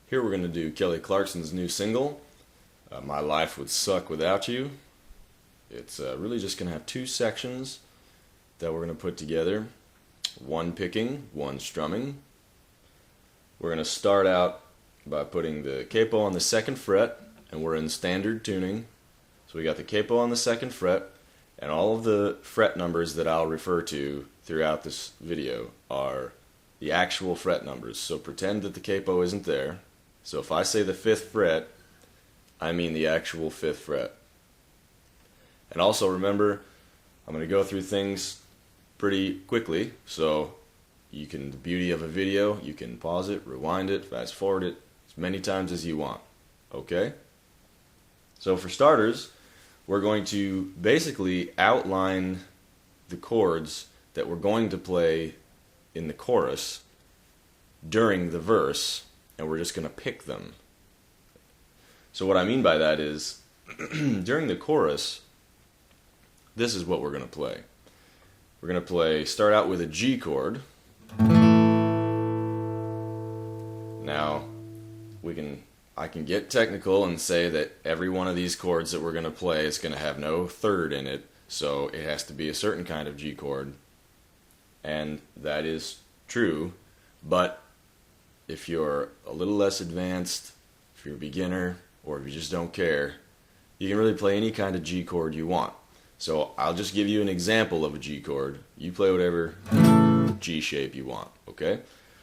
Here we're going to do Kelly Clarkson's new single, My Life Would Suck Without You. It's really just going to have two sections that we're going to put together. One picking, one strumming. We're going to start out by putting the capo on the 2nd fret, and we're in standard tuning. So we got the capo on the 2nd fret, and all of the fret numbers that I'll refer to throughout this video are the actual fret numbers. So pretend that the capo isn't there. So if I say the 5th fret, I mean the actual 5th fret. And also remember, I'm going to go through things pretty quickly, so you can, the beauty of a video, you can pause it, rewind it, fast forward it as many times as you want. Okay? So for starters, we're going to basically outline the chords that we're going to play in the chorus during the verse, and we're just going to pick them. So what I mean by that is, during the chorus, this is what we're going to play. We're going to start out with a G chord. Now, I can get technical and say that every one of these chords that we're going to play is going to have no third in it, so it has to be a certain kind of G chord. And that is true, but if you're a little less advanced, if you're a beginner, or if you just don't care, you can really play any kind of G chord you want. So I'll just give you an example of a G chord. You play whatever G shape you want, okay?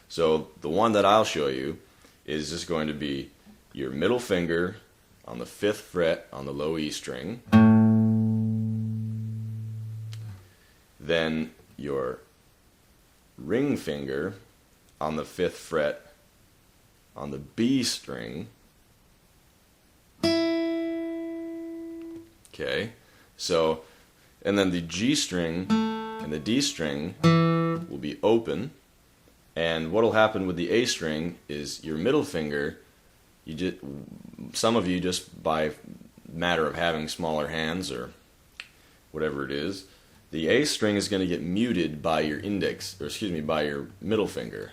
So the one that I'll show you is just going to be your middle finger on the 5th fret on the low E string, then your ring finger on the 5th fret on the B string. Okay, so, and then the G string and the D string will be open, and what will happen with the A string is your middle finger, some of you just by matter of having smaller hands or whatever it is, the A string is going to get muted by your index, or excuse me, by your middle finger.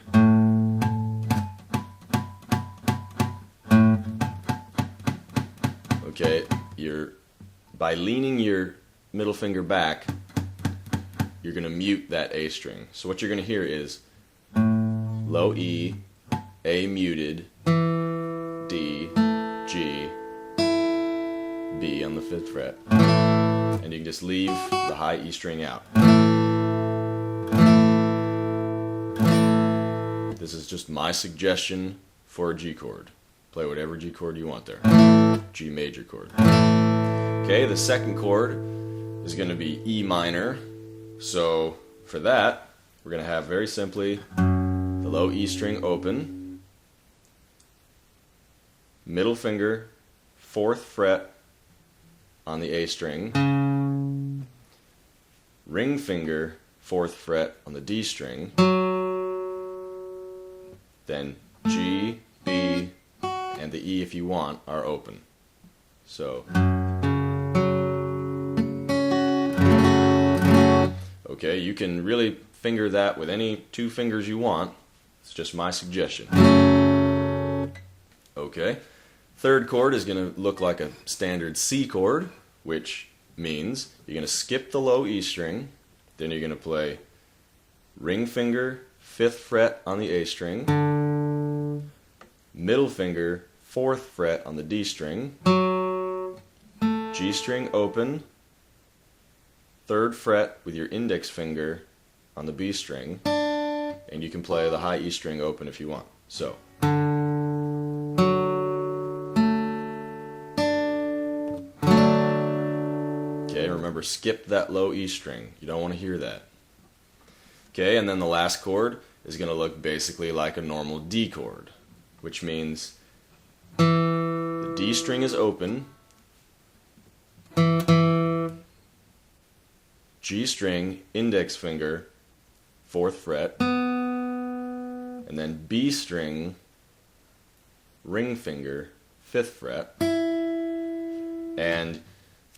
Okay, by leaning your middle finger back, you're going to mute that A string. So what you're going to hear is low E, A muted, D, G, B on the 5th fret. And you can just leave the high E string out. This is just my suggestion for a G chord. Play whatever G chord you want there. G major chord. Okay, the 2nd chord is going to be E minor. So for that, we're going to have very simply the low E string open, middle finger, 4th fret on the A string, ring finger, 4th fret on the D string, then G, B, and the E if you want are open. So, okay, you can really finger that with any 2 fingers you want. It's just my suggestion. Okay, 3rd chord is going to look like a standard C chord, which means you're going to skip the low E string, then you're going to play ring finger, 5th fret on the A string, middle finger, 4th fret on the D string, G string open, 3rd fret with your index finger on the B string, and you can play the high E string open if you want. So, okay, remember, skip that low E string. You don't want to hear that. Okay, and then the last chord is going to look basically like a normal D chord, which means the D string is open, G string, index finger, 4th fret, and then B string, ring finger, 5th fret, and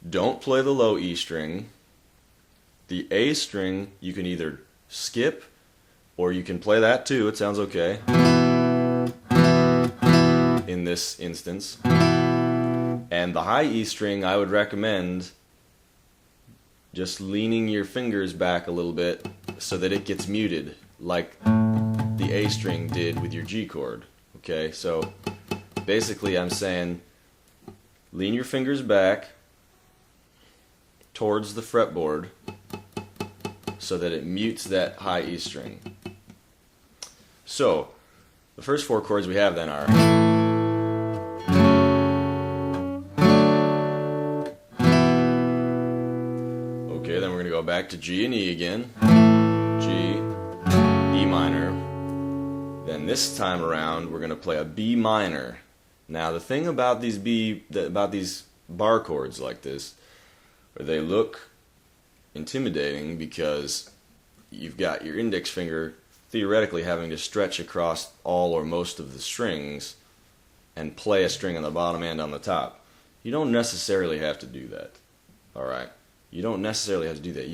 don't play the low E string. The A string you can either skip or you can play that too, it sounds okay. in this instance. And the high E string, I would recommend just leaning your fingers back a little bit so that it gets muted like the A string did with your G chord. Okay, so basically I'm saying lean your fingers back towards the fretboard so that it mutes that high E string. So the first 4 chords we have then are okay, then we're going to go back to G and E again. G, E minor. Then this time around we're going to play a B minor. Now the thing about these bar chords like this, or they look intimidating because you've got your index finger theoretically having to stretch across all or most of the strings and play a string on the bottom and on the top. You don't necessarily have to do that. Alright? You don't necessarily have to do that.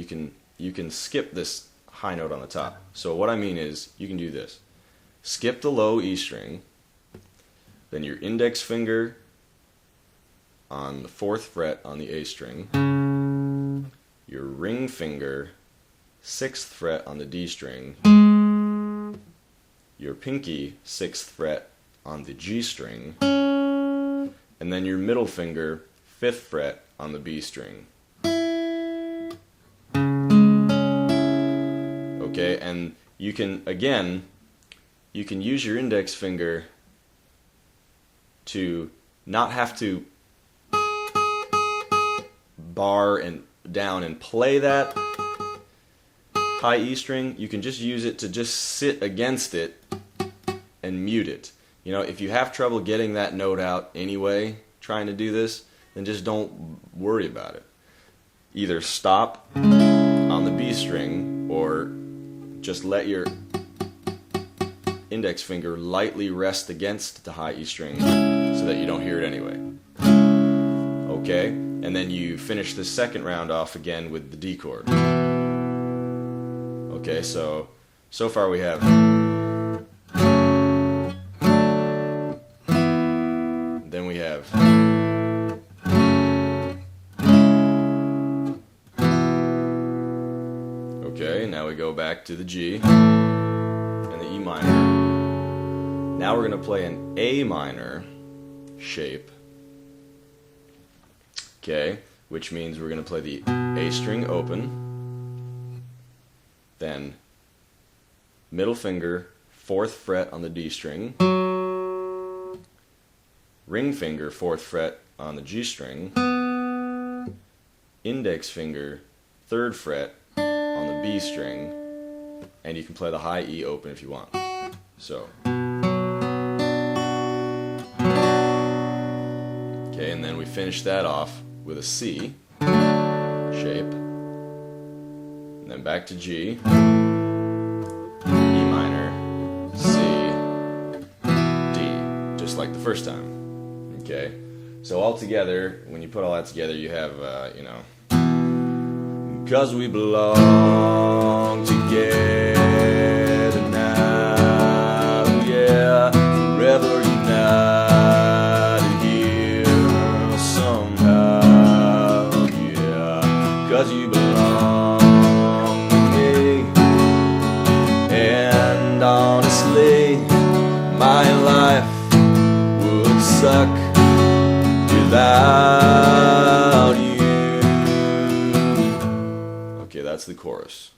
You can skip this high note on the top. So what I mean is you can do this. Skip the low E string, then your index finger on the 4th fret on the A string, your ring finger 6th fret on the D string, your pinky 6th fret on the G string, and then your middle finger 5th fret on the B string. Okay, and you can use your index finger to not have to bar and down and play that high E string. You can just use it to just sit against it and mute it. You know, if you have trouble getting that note out anyway, trying to do this, then just don't worry about it. Either stop on the B string or just let your index finger lightly rest against the high E string so that you don't hear it anyway. Okay, and then you finish the second round off again with the D chord. Okay, so far we have, then we have, okay, now we go back to the G and the E minor. Now we're going to play an A minor shape, okay, which means we're going to play the A string open, then middle finger 4th fret on the D string, ring finger 4th fret on the G string, index finger 3rd fret on the B string, and you can play the high E open if you want. So, okay, and then we finish that off with a C shape, and then back to G, E minor, C, D, just like the first time. Okay, so all together, when you put all that together, you have, you know, 'cause we belong together now, yeah, forever united here somehow, yeah, 'cause you belong to me, and honestly, my life would suck without you. Okay, that's the chorus.